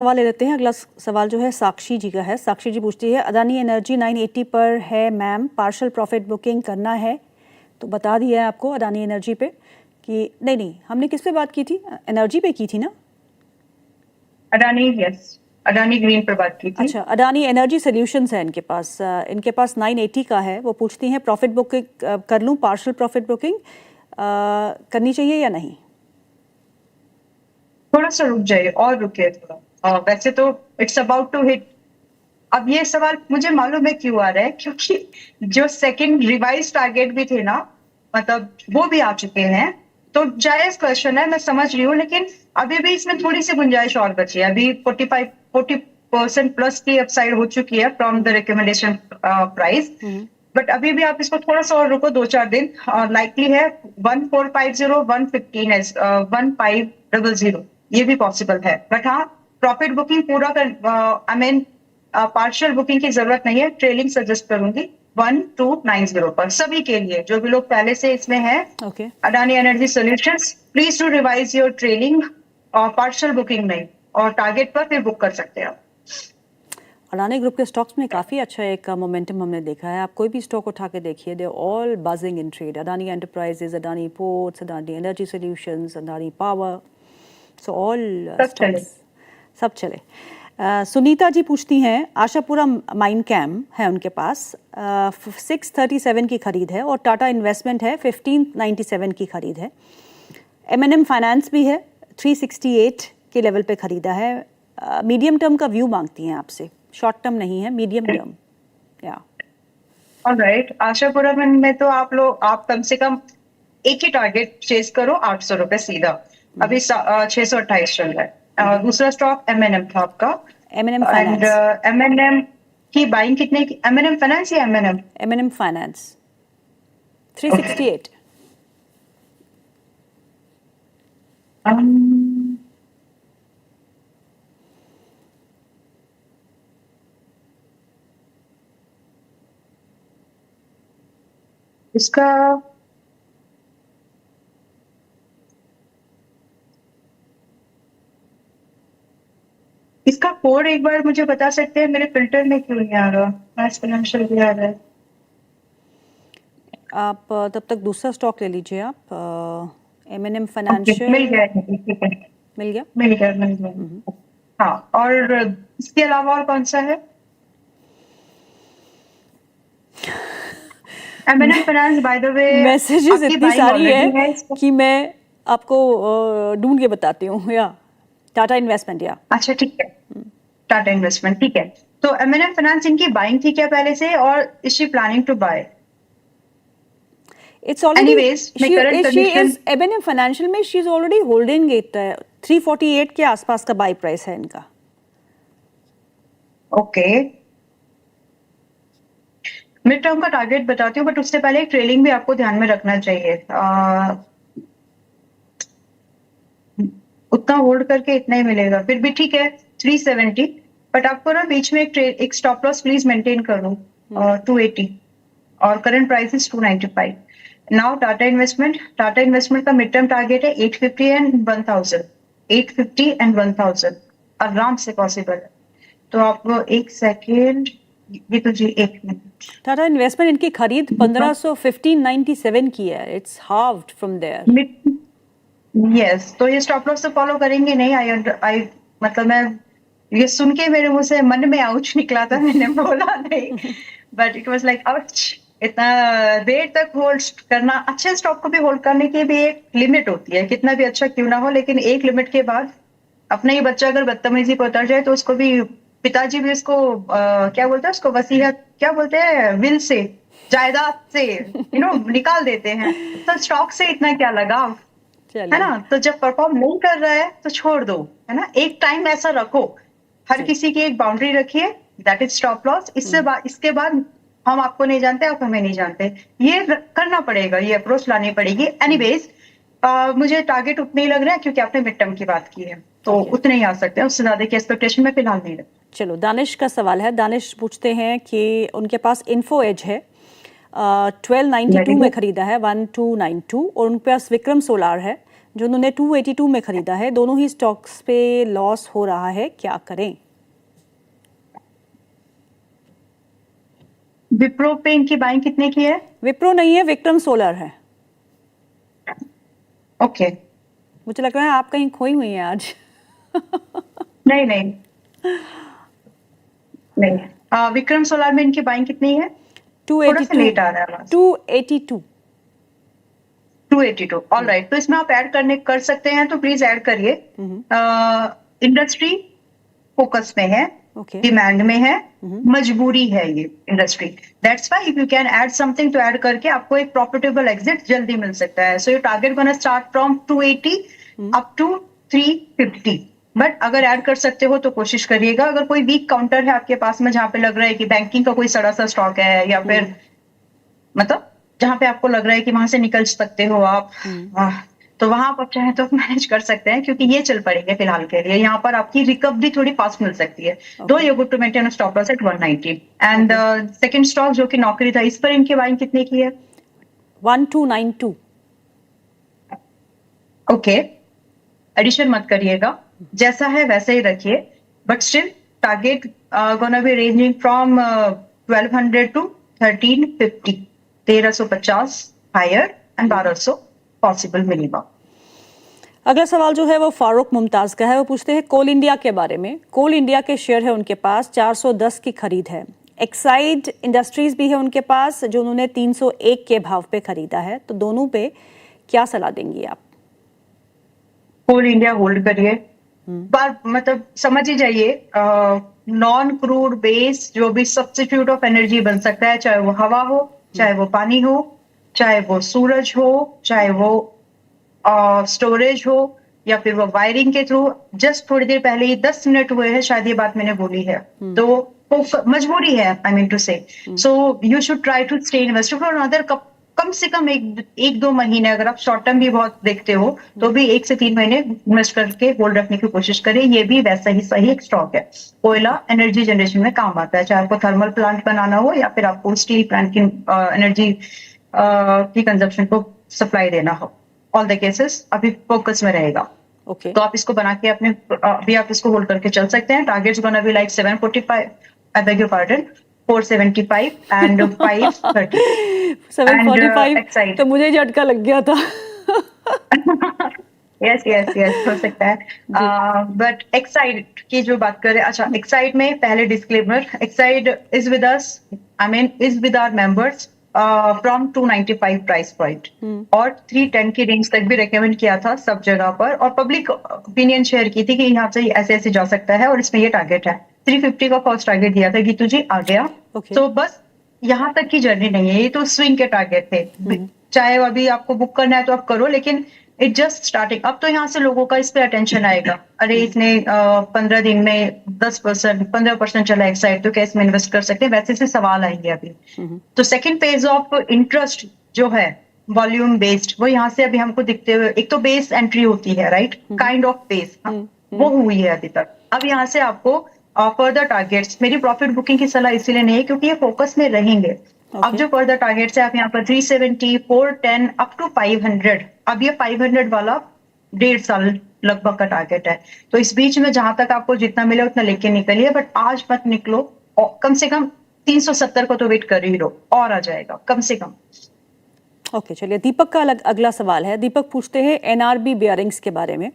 सवाल ले लेते हैं। अगला सवाल जो है साक्षी जी का है। साक्षी जी पूछती है, अदानी एनर्जी 980 पर है मैम, पार्शियल प्रॉफिट बुकिंग करना है। तो बता दिया है आपको अदानी एनर्जी पे कि नहीं हमने किस पे बात की थी, एनर्जी पे की थी ना। अडानी, यस, अडानी ग्रीन पर बात की थी। अच्छा, अडानी एनर्जी सोल्यूशंस है इनके पास 980 का है। वो पूछती हैं प्रॉफिट बुकिंग कर लूँ, पार्शियल प्रॉफिट बुकिंग करनी चाहिए या नहीं। थोड़ा सा रुक जाइए और रुकिए थोड़ा। वैसे तो इट्स अबाउट टू हिट। अब ये सवाल मुझे मालूम है क्यों आ रहा है, क्योंकि जो सेकंड रिवाइज टारगेट भी थे ना, मतलब वो भी आ चुके हैं। तो जायज क्वेश्चन है, मैं समझ रही हूँ, लेकिन अभी भी इसमें थोड़ी सी गुंजाइश और बची है। अभी 40% प्लस की अपसाइड हो चुकी है from the recommendation price. But अभी भी आप इसको थोड़ा सा और रुको, 2-4 दिन। लाइकली है 1450, 115 है, 1500, ये भी पॉसिबल है। बट हाँ, प्रॉफिट बुकिंग पूरा कर, आई मीन पार्शियल बुकिंग की जरूरत नहीं है। ट्रेलिंग सजेस्ट करूंगी 1290 पर सभी के लिए, जो भी लोग पहले से इसमें है। Okay, Adani Energy Solutions, please to revise your trailing, और पार्शियल बुकिंग नहीं, और टारगेट पर फिर बुक कर सकते हैं आप। अडानी ग्रुप के स्टॉक्स में काफ़ी अच्छा एक मोमेंटम हमने देखा है। आप कोई भी स्टॉक उठा के देखिए, they all buzzing in trade. Adani enterprises, Adani ports, Adani Energy solutions, Adani power, so all सब चले। स्टॉक्स सब चले। सुनीता जी पूछती हैं, आशापुरा माइन कैम है उनके पास, 637 की खरीद है, और टाटा इन्वेस्टमेंट है 1597 की खरीद है। M&M फाइनेंस भी है, 368 के लेवल पे खरीदा है। मीडियम टर्म का व्यू मांगती हैं आपसे, शॉर्ट टर्म नहीं है, मीडियम टर्म। या ऑलराइट, आशापुरा में तो आप कम से कम एक ही टारगेट चेस करो, 800 रुपए सीधा। अभी 628 चल रहा है। दूसरा स्टॉक M&M था आपका। M&M एंड फाइनेंस, M&M की बाइंग कितने की? M&M फाइनेंस या M&M? M&M finance 368। इसका इसका कोड एक बार मुझे बता सकते हैं? मेरे फिल्टर में क्यों नहीं आ रहा? मैक्स फाइनेंशियल भी आ रहा है। आप तब तक दूसरा स्टॉक ले लीजिए आप, M&M ओके, फाइनेंशियल। मिल गया है, ठीक है। मिल गया। मिल गया। हाँ, और इसके अलावा और कौन सा है? M&M finance, by the way, messages आपकी इतनी बाइंग सारी है ऑलरेडी है इसको। कि मैं आपको ढूंढ के बताती हूँ। या टाटा इन्वेस्टमेंट, या अच्छा, ठीक है, टाटा इन्वेस्टमेंट, ठीक है। तो M&M फाइनेंस, इनकी बाइंग थी क्या पहले से, और is she planning to buy? it's already anyways, मैं current she condition, is M&M financial में, she is already holding it. 348 के आसपास का बाई प्राइस है इनका। ओके, मिड टर्म का टारगेट बताती हूँ, बट उससे पहले एक ट्रेलिंग भी आपको ध्यान में रखना चाहिए। उतना होल्ड करके इतना ही मिलेगा, फिर भी ठीक है 370। बट आपको ना बीच में एक स्टॉप लॉस प्लीज मेंटेन कर लो, 280, और current price is 295 now. Tata investment का मिड टर्म टारगेट है 850 एंड 1000, 850 एंड 1000 आराम से पॉसिबल है। तो आप एक सेकेंड, ये तो जी, एक मिनट। टाटा इन्वेस्टमेंट इनकी खरीद 1597 की है। It's halved from there. Yes, तो ये स्टॉप लॉस तो फॉलो करेंगे नहीं। आई मतलब मैं ये सुन के मेरे मुंह से मन में आउच निकला था, मैंने बोला नहीं, but it was like ouch. इतना देर तक होल्ड करना, अच्छे स्टॉक को भी होल्ड करने की भी एक लिमिट होती है, कितना भी अच्छा क्यों ना हो, लेकिन एक लिमिट के बाद अपना ही बच्चा अगर बदतमीजी पर उतर जाए तो उसको भी, पिताजी भी उसको क्या बोलते हैं, उसको वसीयत क्या बोलते हैं, विल से, जायदाद से निकाल देते हैं। तो स्टॉक से इतना क्या लगाव, है चलिए, ना? तो जब परफॉर्म नहीं कर रहा है तो छोड़ दो, है ना? एक टाइम ऐसा रखो, हर जी, किसी की एक बाउंड्री रखिए, दैट इज स्टॉप लॉस। इसके बाद हम आपको नहीं जानते, आप हमें नहीं जानते, ये करना पड़ेगा, ये अप्रोच लानी पड़ेगी। एनीवेज, मुझे टारगेट उतने ही लग रहे हैं, क्योंकि आपने मिड टर्म की बात की है, तो ओके। उतने ही आ सकते हैं, उससे ज्यादा की एक्सपेक्टेशन में फिलहाल नहीं रखती। चलो, दानिश का सवाल है। दानिश पूछते हैं कि उनके पास इन्फो एज है, 1292 वेरी में गुड। खरीदा है, 1292, और उनके पास विक्रम सोलार है जो उन्होंने 282 में खरीदा है, दोनों ही स्टॉक्स पे लॉस हो रहा है, क्या करें? विप्रो पे इनकी बाइंग कितने की है? विप्रो नहीं है, विक्रम सोलर है। ओके। मुझे लग रहा है आप कहीं खोई हुई हैं आज। नहीं नहीं नहीं। विक्रम सोलार में इनकी बाइंग कितनी है? थोड़ा सा 282 लेट आ रहा है आवाज। 282 282। ऑल राइट, तो इसमें आप ऐड कर सकते हैं तो प्लीज ऐड करिए। इंडस्ट्री फोकस में है, ओके। डिमांड में है, मजबूरी है ये industry. That's why if you can add something तो ऐड करके आपको एक प्रॉफिटेबल एग्जिट जल्दी मिल सकता है। So your target gonna start from 280 up to 350। But अगर ऐड कर सकते हो तो कोशिश करिएगा। अगर कोई वीक काउंटर है आपके पास में जहां पे लग रहा है कि बैंकिंग का कोई सड़ा सा स्टॉक है, या फिर मतलब जहां पे आपको लग रहा है कि वहां से निकल सकते हो आप, तो वहां आप चाहे तो मैनेज कर सकते हैं, क्योंकि ये चल पड़ेंगे फिलहाल के लिए। यहाँ पर आपकी रिकवरी थोड़ी फास्ट मिल सकती है। Though you good to maintain stop loss at 190। And second stock जो कि नौकरी था, इस पर इनकी बाइंग कितने की है? 1292। ओके, एडिशन मत करिएगा, जैसा है वैसे ही रखिए। But still target gonna be ranging from 1200 to 1350। 1350 higher and 1200 possible minimum. अगला सवाल जो है वो फारूक मुमताज का है। वो पूछते हैं कोल इंडिया के बारे में। कोल इंडिया के शेयर है उनके पास, 410 की खरीद है। एक्साइड इंडस्ट्रीज भी है उनके पास, जो उन्होंने 301 के भाव पे खरीदा है। तो दोनों पे क्या सलाह देंगी आप? कोल इंडिया होल्ड करिए। पर मतलब समझ ही जाइए, नॉन क्रूड बेस जो भी सब्स्टिट्यूट ऑफ एनर्जी बन सकता है, चाहे वो हवा हो, चाहे वो पानी हो, चाहे वो सूरज हो, चाहे वो स्टोरेज हो, या फिर वो वायरिंग के थ्रू। जस्ट थोड़ी देर पहले ही 10 मिनट हुए हैं शायद ये बात मैंने बोली है, तो वो मजबूरी है, आई mean to say. So you should try to stay invested for another कम से कम एक दो महीने। अगर आप शॉर्ट टर्म भी बहुत देखते हो तो भी 1 से 3 महीने इन्वेस्ट करके होल्ड रखने की कोशिश करें। ये भी वैसा ही सही एक स्टॉक है। कोयला एनर्जी जनरेशन में काम आता है, चाहे आपको थर्मल प्लांट बनाना हो या फिर आपको स्टील प्लांट की एनर्जी की कंजप्शन को सप्लाई देना हो। ऑल द केसेस अभी फोकस में रहेगा। ओके। तो आप इसको बना के अपने अभी आप इसको होल्ड करके चल सकते हैं। Targets gonna be like 745, I beg your pardon, 475 and 530। 745 Exide, तो मुझे झटका लग गया था। यस यस यस, हो सकता है। बट एक्साइड की जो बात करें, अच्छा एक्साइड में पहले disclaimer, Exide is with us, I mean is with our members from 295 price point, और 310 की रेंज तक भी रेकमेंड किया था सब जगह पर, और पब्लिक ओपिनियन शेयर की थी कि यहाँ से ऐसे ऐसे जा सकता है, और इसमें ये टारगेट है। 350 का फर्स्ट टारगेट दिया था गीतू जी, आ गया। तो बस यहाँ तक की जर्नी नहीं है, ये तो स्विंग के टारगेट थे। चाहे अभी आपको बुक करना है तो आप करो, लेकिन इट जस्ट स्टार्टिंग। अब तो यहाँ से लोगों का इस पे अटेंशन आएगा, अरे इसने 15 दिन में 10%, 15% चला एक्साइड, तो क्या इसमें इन्वेस्ट कर सकते हैं, वैसे से सवाल आएंगे अभी। तो सेकंड फेज ऑफ इंटरेस्ट जो है वॉल्यूम बेस्ड, वो यहाँ से अभी हमको दिखते हुए, एक तो बेस एंट्री होती है, राइट, काइंड ऑफ बेस, वो हुई है अभी तक। अब यहाँ से आपको फर्दर टारगेट्स, मेरी प्रॉफिट बुकिंग की सलाह इसीलिए नहीं है क्योंकि ये फोकस में रहेंगे। अब जो फर्दर टारगेट्स है आप यहाँ पर 370, 410 अप टू 500। अब ये 500 वाला 1.5 साल लगभग का टारगेट है। तो इस बीच में जहां तक आपको जितना मिले उतना लेके निकलिए, बट आज मत निकलो। कम से कम 370 को तो वेट कर ही लो, और आ जाएगा कम से कम। ओके, चलिए दीपक का अगला सवाल है। दीपक पूछते हैं एनआरबी बियरिंग्स के बारे में।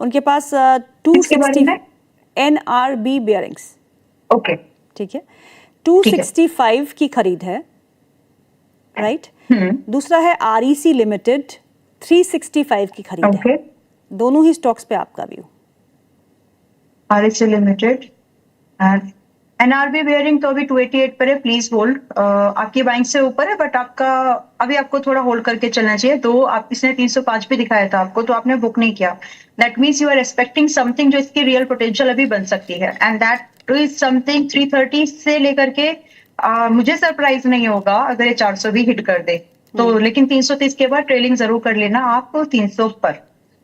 उनके पास 260 एनआरबी बियरिंग्स, ओके ठीक है, 265 की खरीद है, राइट। दूसरा है आरईसी लिमिटेड, 365 की खरीद है। दोनों ही स्टॉक्स पे आपका view? REC limited and NRB bearing तो अभी 288 पर है, प्लीज होल्ड। आपकी बाइंग से ऊपर है, बट आपका अभी आपको थोड़ा होल्ड करके चलना चाहिए। दो आप, इसने 305 पे दिखाया था आपको, तो आपने बुक नहीं किया। That means you are expecting something जो इसकी रियल पोटेंशियल अभी बन सकती है, एंड दैट इज समथिंग 330 से लेकर के मुझे सरप्राइज नहीं होगा अगर ये 400 भी हिट कर दे तो। लेकिन 330 के बाद ट्रेलिंग जरूर कर लेना आप 300 पर,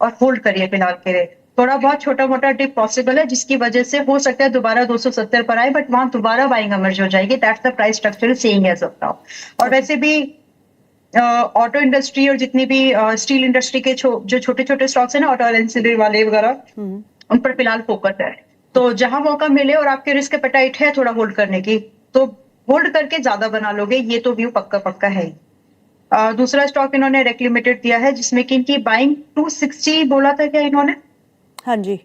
और होल्ड करिए फिलहाल के लिए। थोड़ा बहुत छोटा मोटा डिप पॉसिबल है, जिसकी वजह से हो सकता है दोबारा 270 पर आए, बट वहां दोबारा बाइंग एमर्ज हो जाएगी। That's the price structure saying as of now. और वैसे भी ऑटो इंडस्ट्री और जितनी भी स्टील इंडस्ट्री के जो छोटे छोटे स्टॉक्स है ना, ऑटो एनसीडी वाले वगैरह, उन पर फिलहाल फोकस है। तो जहां मौका मिले और आपके रिस्क एपेटाइट है थोड़ा होल्ड करने की, तो होल्ड करके ज्यादा बना लोगे, ये तो व्यू पक्का पक्का है ही। दूसरा स्टॉक इन्होंने रेक लिमिटेड दिया है, जिसमें कि इनकी बाइंग 260 बोला था क्या इन्होंने? हाँ जी।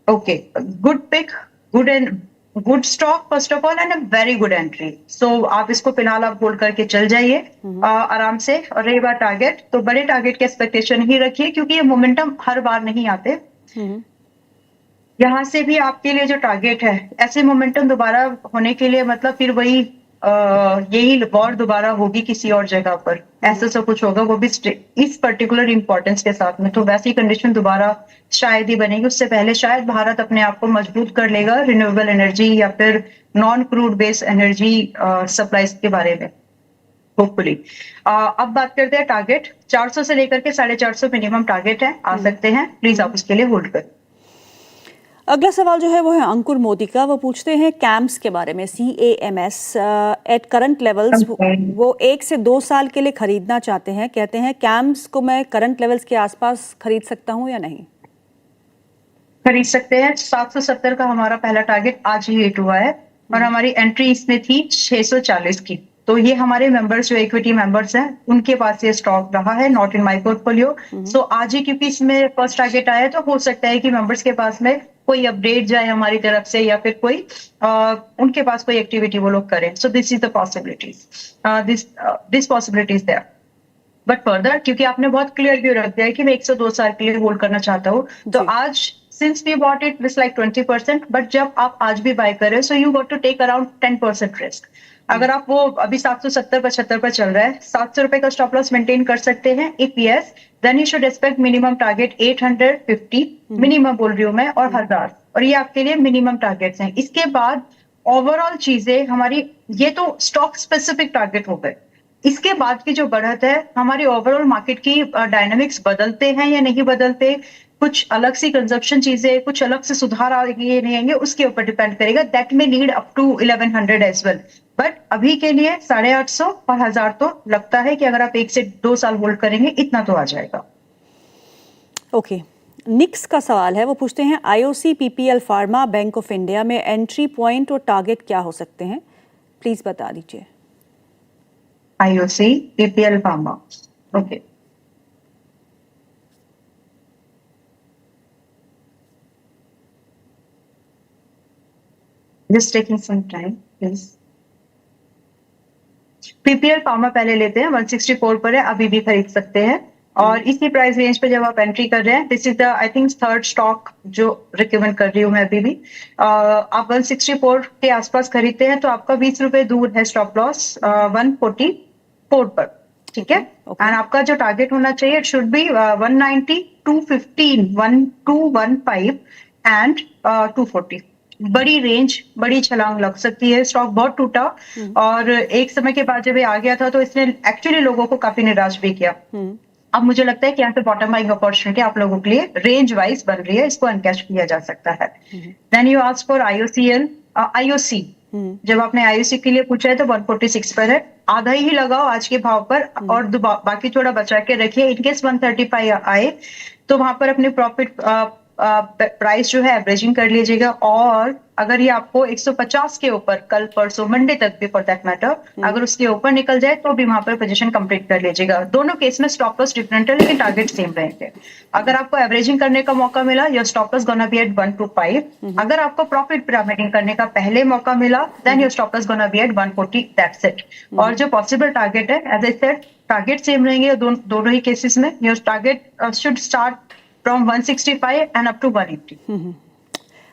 Okay, good pick, good and good stock first of all and a very good entry. So आप इसको फिलहाल आप होल्ड करके चल जाइए आराम से। और रही बात टारगेट, तो बड़े टारगेट की एक्सपेक्टेशन ही रखिए, क्योंकि ये मोमेंटम हर बार नहीं आते। यहाँ से भी आपके लिए जो टारगेट है, ऐसे मोमेंटम दोबारा होने के लिए मतलब फिर वही यही वॉर दोबारा होगी किसी और जगह पर, ऐसा सब कुछ होगा, वो भी इस पर्टिकुलर इंपॉर्टेंस के साथ में। तो वैसी कंडीशन दोबारा शायद ही बनेगी। उससे पहले शायद भारत अपने आप को मजबूत कर लेगा रिन्यूएबल एनर्जी या फिर non crude based energy supplies के बारे में, होपफुली। अब बात करते हैं टारगेट। 400 से लेकर के 450 मिनिमम टारगेट है, आ सकते हैं, प्लीज आप उसके लिए होल्ड करें। अगला सवाल जो है वो है अंकुर मोदी का। वो पूछते हैं कैम्स के बारे में, CAMS एट करंट लेवल्स। वो 1 से 2 साल के लिए खरीदना चाहते हैं। कहते हैं कैम्स को मैं करंट लेवल्स के आसपास खरीद सकता हूं या नहीं? खरीद सकते हैं। 770 का हमारा पहला टारगेट आज ही हिट हुआ है और हमारी एंट्री इसमें थी 640 की। तो ये हमारे मेंबर्स जो इक्विटी मेंबर्स हैं, उनके पास ये स्टॉक रहा है, नॉट इन माय पोर्टफोलियो। सो आज ही क्योंकि इसमें फर्स्ट टारगेट आया, तो हो सकता है कि मेंबर्स के पास में कोई अपडेट जाए हमारी तरफ से, या फिर कोई उनके पास कोई एक्टिविटी वो लोग करें। So this is the possibilities, this possibilities there. But further, क्योंकि आपने बहुत क्लियर व्यू रख दिया है कि मैं 102 साल के लिए होल्ड करना चाहता हूँ, तो आज since we bought it with like 20%, but जब आप आज भी बाय कर रहे हो, so you got to take around 10% risk. अगर आप वो अभी 770-75 पर चल रहा है, 700 रुपए का स्टॉप लॉस मेंटेन कर सकते हैं। If yes, then you should expect minimum target 850 minimum बोल रही हूँ मैं, और 1000, और ये आपके लिए मिनिमम टारगेट्स हैं। इसके बाद ओवरऑल चीजें हमारी, ये तो स्टॉक स्पेसिफिक टारगेट हो गए। इसके बाद की जो बढ़त है, हमारी ओवरऑल मार्केट की डायनामिक्स बदलते हैं या नहीं बदलते, कुछ अलग सी कंजप्शन चीजें, कुछ अलग से सुधार आएंगे नहीं आएंगे, उसके ऊपर डिपेंड करेगा। दैट में lead up to 1100 as well. But अभी के लिए 850 और 1000 तो लगता है कि अगर आप 1 से 2 साल होल्ड करेंगे, इतना तो आ जाएगा। ओके, निक्स का सवाल है। वो पूछते हैं IOC PPL pharma bank of India में एंट्री पॉइंट और टारगेट क्या हो सकते हैं, प्लीज बता दीजिए। IOC PPL pharma, okay. Just taking some time, please. PPL pharma पहले लेते हैं, 164 पर है, अभी भी खरीद सकते हैं। और इसी प्राइस रेंज पे जब आप एंट्री कर रहे हैं, this is the I think third stock जो रिकमेंड कर रही हूँ मैं अभी भी। आप 164 के आसपास खरीदते हैं, तो आपका 20 रुपए दूर है स्टॉप लॉस 144 पर, ठीक है। एंड आपका जो टारगेट होना चाहिए, इट शुड बी 190, 215, 1215 एंड 240। बड़ी रेंज, बड़ी छलांग लग सकती है। स्टॉक बहुत टूटा और एक समय के बाद जब ये आ गया था, तो इसने एक्चुअली लोगों को काफी निराश भी किया। अब मुझे लगता है कि यहाँ पे बॉटम बाइंग अपॉर्चुनिटी आप लोगों के लिए रेंज वाइज बन रही है, इसको अनकैश किया जा सकता है। Then you ask for IOC। जब आपने IOC के लिए पूछा है, तो 146 पर है, आधा ही लगाओ आज के भाव पर, और बाकी थोड़ा बचा के रखिए। इनकेस 135 आए, तो वहां पर अपने प्रॉफिट प्राइस जो है एवरेजिंग कर लीजिएगा। और अगर ये आपको 150 के ऊपर, कल परसों मंडे तक भी फॉर दैट मैटर, अगर उसके ऊपर निकल जाए, तो भी वहां पर पोजीशन कंप्लीट कर लीजिएगा। दोनों केस में स्टॉप लॉस डिफरेंट है, लेकिन टारगेट सेम रहेंगे। अगर आपको एवरेजिंग करने का मौका मिला, your stop loss gonna be at 125। अगर आपको प्रॉफिट पिरामिडिंग करने का पहले मौका मिला, then your stop loss gonna be at 140, that's it. और जो पॉसिबल टारगेट है, as I said, target same रहेंगे दोनों ही केसेस में। Your target should start from 165 and up to 180।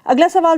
अगला सवाल